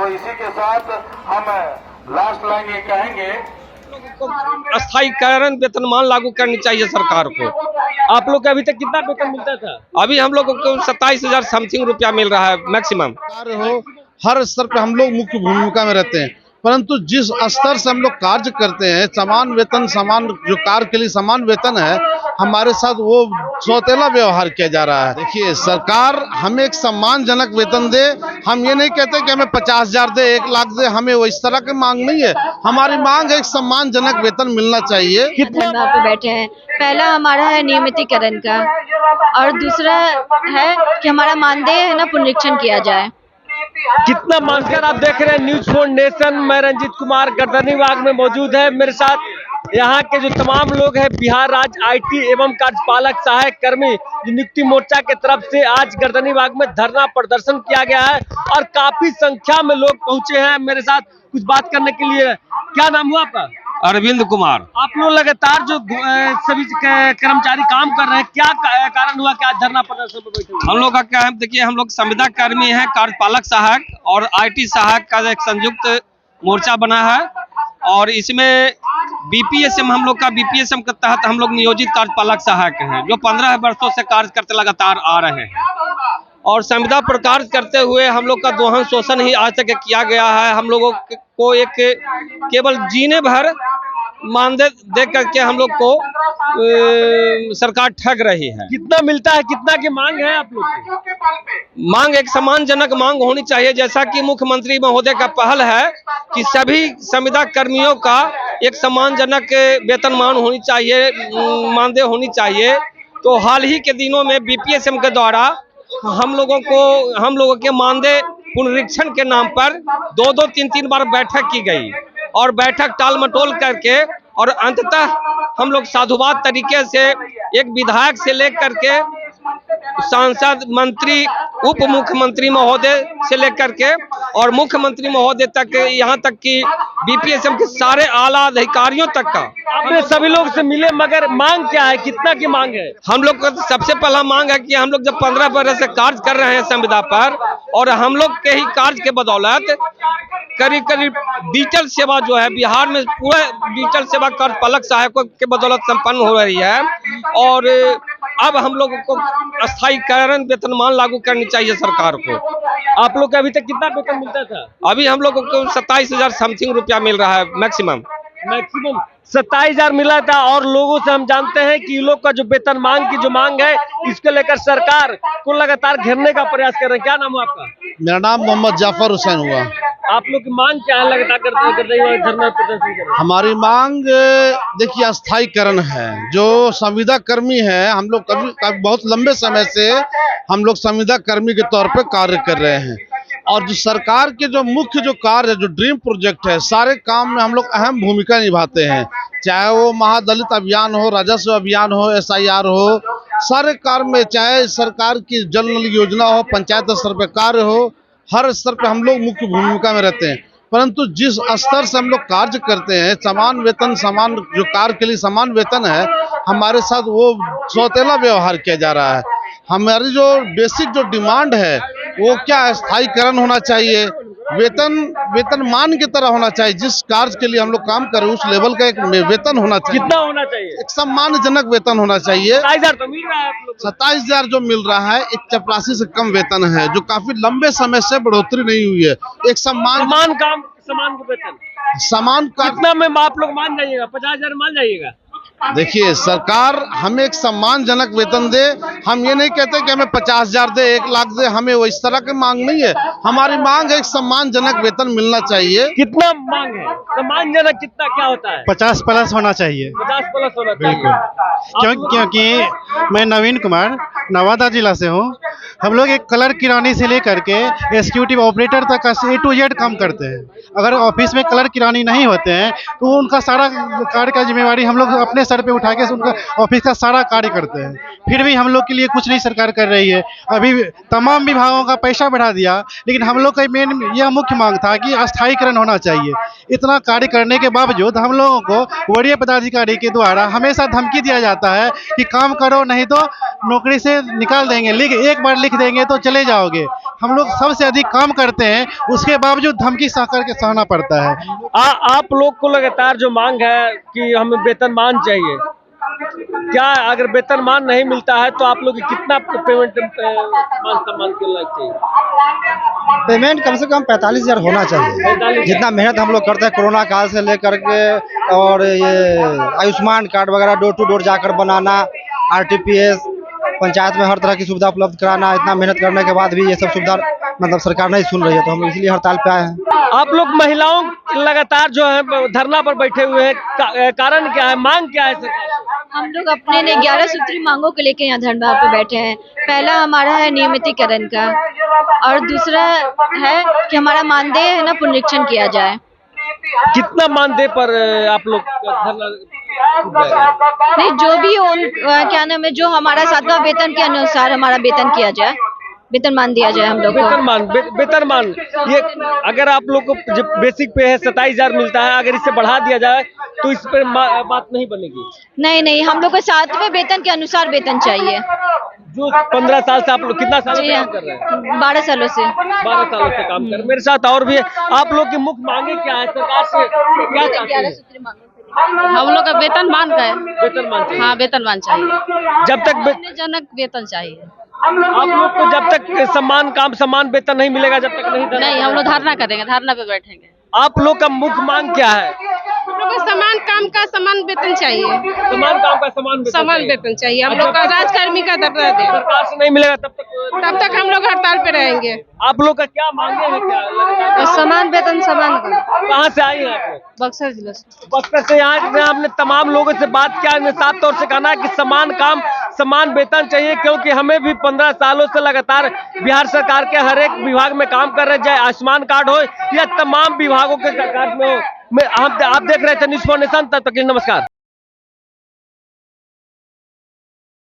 इसी के साथ हम लास्ट लाइन ये कहेंगे, स्थायीकरण वेतनमान लागू करनी चाहिए सरकार को। आप लोग को अभी तक कितना वेतन मिलता था? अभी हम लोग को 27,000 समथिंग रुपया मिल रहा है मैक्सिमम। कार्य हो, हर स्तर पे हम लोग मुख्य भूमिका में रहते हैं, परंतु जिस स्तर से हम लोग कार्य करते हैं, समान वेतन, समान जो कार्य के लिए समान वेतन है, हमारे साथ वो सौतेला व्यवहार किया जा रहा है। देखिए, सरकार हमें एक सम्मानजनक वेतन दे। हम ये नहीं कहते कि हमें 50,000 दे, 1 लाख दे, हमें वो इस तरह की मांग नहीं है। हमारी मांग है एक सम्मानजनक वेतन मिलना चाहिए। धरना पे बैठे हैं। पहला हमारा है नियमितीकरण का, और दूसरा है कि हमारा मानदेय है ना पुनरीक्षण किया जाए। कितना मांगकर आप देख रहे हैं न्यूज फॉर नेशन। मैं रंजीत कुमार गर्दनीबाग में मौजूद है। मेरे साथ यहाँ के जो तमाम लोग हैं, बिहार राज्य आईटी एवं कार्यपालक सहायक कर्मी नियुक्ति मोर्चा के तरफ से आज गर्दनीबाग में धरना प्रदर्शन किया गया है और काफी संख्या में लोग पहुंचे हैं मेरे साथ कुछ बात करने के लिए। क्या नाम हुआ आपका? अरविंद कुमार। आप लोग लगातार जो सभी कर्मचारी काम कर रहे हैं, क्या कारण हुआ कि आज धरना प्रदर्शन पर बैठे? हम लोग का क्या है, देखिए हम लोग संविदा कर्मी हैं, कार्यपालक सहायक और आईटी सहायक का एक संयुक्त मोर्चा बना है और इसमें बीपीएसएम, हम लोग का बीपीएसएम के तहत हम लोग नियोजित कार्यपालक सहायक हैं जो 15 वर्षों से कार्य करते लगातार आ रहे हैं और संविदा पर कार्य करते हुए हम लोग का दोहन शोषण ही आज तक किया गया है। हम लोगों को एक केवल जीने भर मानदेय दे करके हम लोग को सरकार ठग रही है। कितना मिलता है, कितना की मांग है आप लोग की? मांग एक सम्मानजनक मांग होनी चाहिए, जैसा कि मुख्यमंत्री महोदय का पहल है कि सभी संविदा कर्मियों का एक सम्मानजनक वेतनमान होनी चाहिए, मानदेय होनी चाहिए। तो हाल ही के दिनों में बीपीएसएम के द्वारा हम लोगों के मानदेय पुनरीक्षण के नाम पर 2-2, 3-3 बार बैठक की गई और बैठक टाल मटोल करके और अंततः हम लोग साधुवाद तरीके से एक विधायक से लेकर के सांसद, मंत्री, उप मुख्यमंत्री महोदय से लेकर के और मुख्यमंत्री महोदय तक, यहाँ तक कि बीपीएसएम के सारे आला अधिकारियों तक का आपने सभी लोग से मिले, मगर मांग क्या है, कितना की मांग है? हम लोग का सबसे पहला मांग है कि हम लोग जब 15 वर्ष से कार्य कर रहे हैं संविदा पर और हम लोग के ही कार्य के बदौलत करीब डिजिटल सेवा जो है बिहार में पूरा डिजिटल सेवा कार्यपालक सहायकों के बदौलत संपन्न हो रही है और अब हम लोगों को स्थायीकरण वेतनमान लागू करनी चाहिए सरकार को। आप लोग को अभी तक कितना वेतन मिलता था? अभी हम लोगों को 27,000 समथिंग रुपया मिल रहा है मैक्सिमम। 27,000 मिला था और लोगों से हम जानते हैं कि लोग का जो वेतन मांग की जो मांग है, इसको लेकर सरकार को लगातार घेरने का प्रयास कर रहे हैं। क्या नाम हुआ आपका? मेरा नाम मोहम्मद जाफर हुसैन हुआ। आप लोग की मांग क्या है लगातार धरना प्रदर्शन कर रहे हैं? हमारी मांग देखिए स्थायीकरण है। जो संविदा कर्मी है, हम लोग कभी बहुत लंबे समय से हम लोग संविदा कर्मी के तौर पे कार्य कर रहे हैं और जो सरकार के जो मुख्य जो कार्य है, जो ड्रीम प्रोजेक्ट है, सारे काम में हम लोग अहम भूमिका निभाते हैं। चाहे वो महादलित अभियान हो, राजस्व अभियान हो, SIR हो, सारे कार्य में, चाहे सरकार की जल नल योजना हो, पंचायत स्तर पे कार्य हो, हर स्तर पे हम लोग मुख्य भूमिका में रहते हैं, परंतु जिस स्तर से हम लोग कार्य करते हैं, समान वेतन, समान जो कार्य के लिए समान वेतन है, हमारे साथ वो सौतेला व्यवहार किया जा रहा है। हमारी जो बेसिक जो डिमांड है वो क्या है, स्थायीकरण होना चाहिए, वेतन मान की तरह होना चाहिए। जिस कार्य के लिए हम लोग काम कर रहे हैं उस लेवल का एक वेतन होना चाहिए। कितना होना चाहिए? एक सम्मानजनक वेतन होना चाहिए। 27,000 तो मिल रहा है आप लोग को? 27,000 जो मिल रहा है, एक चपरासी से कम वेतन है, जो काफी लंबे समय से बढ़ोतरी नहीं हुई है। एक समान काम समान वेतन, समान का कितना में आप लोग मान जाइएगा? 50,000 मान जाइएगा? देखिए, सरकार हमें एक सम्मानजनक वेतन दे। हम ये नहीं कहते कि हमें 50,000 दे, 1 लाख दे, हमें वो इस तरह की मांग नहीं है। हमारी मांग है एक सम्मानजनक वेतन मिलना चाहिए। कितना मांग है? सम्मानजनक कितना क्या होता है? 50 प्लस होना चाहिए। 50 प्लस होना चाहिए। बिल्कुल, क्योंकि मैं नवीन कुमार नवादा जिला से हूँ। हम लोग एक कलर किरानी से लेकर के एग्जीक्यूटिव ऑपरेटर तक का A to Z काम करते हैं। अगर ऑफिस में कलर किरानी नहीं होते हैं तो उनका सारा कार्य का जिम्मेवारी हम लोग अपने सर पे उठा के उनका ऑफिस का सारा कार्य करते हैं। फिर भी हम लोग के लिए कुछ नहीं सरकार कर रही है। अभी तमाम विभागों का पैसा बढ़ा दिया, लेकिन हम लोग का मेन यह मुख्य मांग था कि अस्थायीकरण होना चाहिए। इतना कार्य करने के बावजूद हम लोगों को वरीय पदाधिकारी के द्वारा हमेशा धमकी दिया जाता है कि काम करो, नहीं तो नौकरी से निकाल देंगे, एक बार लिख देंगे तो चले जाओगे। हम लोग सबसे अधिक काम करते हैं, उसके बावजूद धमकी सह करके सहना पड़ता है। आप लोग को लगातार जो मांग है कि हमें वेतनमान चाहिए, क्या अगर वेतनमान नहीं मिलता है तो आप लोग कितना पेमेंट मान सम्मान के लायक चाहिए? पेमेंट कम से कम 45,000 होना चाहिए। जितना मेहनत हम लोग करते हैं कोरोना काल से लेकर के, और ये आयुष्मान कार्ड वगैरह डोर टू डोर जाकर बनाना, RTPS पंचायत में हर तरह की सुविधा उपलब्ध कराना, इतना मेहनत करने के बाद भी ये सब सुविधा मतलब सरकार नहीं सुन रही है, तो हम इसलिए हड़ताल पे आए हैं। आप लोग महिलाओं लगातार जो है धरना पर बैठे हुए हैं, कारण क्या है, मांग क्या है सरकार से? हम लोग अपने 11 सूत्री मांगों को लेकर यहाँ धरना पे बैठे हैं। पहला हमारा है नियमितीकरण का, और दूसरा है कि हमारा मानदेय है ना पुनरीक्षण किया जाए। कितना मानदेय पर आप लोग धरना? नहीं, जो भी क्या नाम है, जो हमारा 7वां वेतन के अनुसार हमारा वेतन किया जाए, वेतनमान दिया जाए हम लोग को। वेतनमान ये अगर आप लोग को जो बेसिक पे है 27,000 मिलता है, अगर इसे बढ़ा दिया जाए तो इस पर बात नहीं बनेगी। नहीं, हम लोग को 7वें वेतन के अनुसार वेतन चाहिए। जो 15 साल से आप लोग कितना साल से काम कर रहे हैं? 12 सालों से। 12 सालों से काम कर रहे हैं। मेरे साथ और भी है। आप लोग की मुख्य मांगे क्या है सरकार से, क्या चाहते हैं? हम लोग का वेतनमान का है। वेतनमान चाहिए। हाँ, वेतनमान चाहिए। जब तक जनक वेतन चाहिए। आप लोग को जब तक समान वेतन नहीं मिलेगा, जब तक नहीं, हम लोग धरना करेंगे, धरना पे बैठेंगे। आप लोग का मुख्य मांग क्या है? हम लोग को समान काम का समान वेतन चाहिए। समान काम का समान वेतन चाहिए। हम लोग का राजकर्मी का दर्जा दे। सरकार से नहीं मिलेगा तब तक हम लोग हड़ताल पे रहेंगे। आप लोग का क्या मांगे हैं? क्या समान वेतन समान का। कहाँ से आई हैं आप लोग? बक्सर जिला से। बक्सर से। यहाँ हमने तमाम लोगों से बात किया, इन्हें साफ तौर से कहना है कि समान काम समान वेतन चाहिए, क्योंकि हमें भी 15 सालों से लगातार बिहार सरकार के हर एक विभाग में काम कर रहे हैं, चाहे आयुष्मान कार्ड हो या तमाम विभागों के कार्ड में हो। आप देख रहे थे न्यूज़ फॉर नेशन। तब तक के लिए नमस्कार।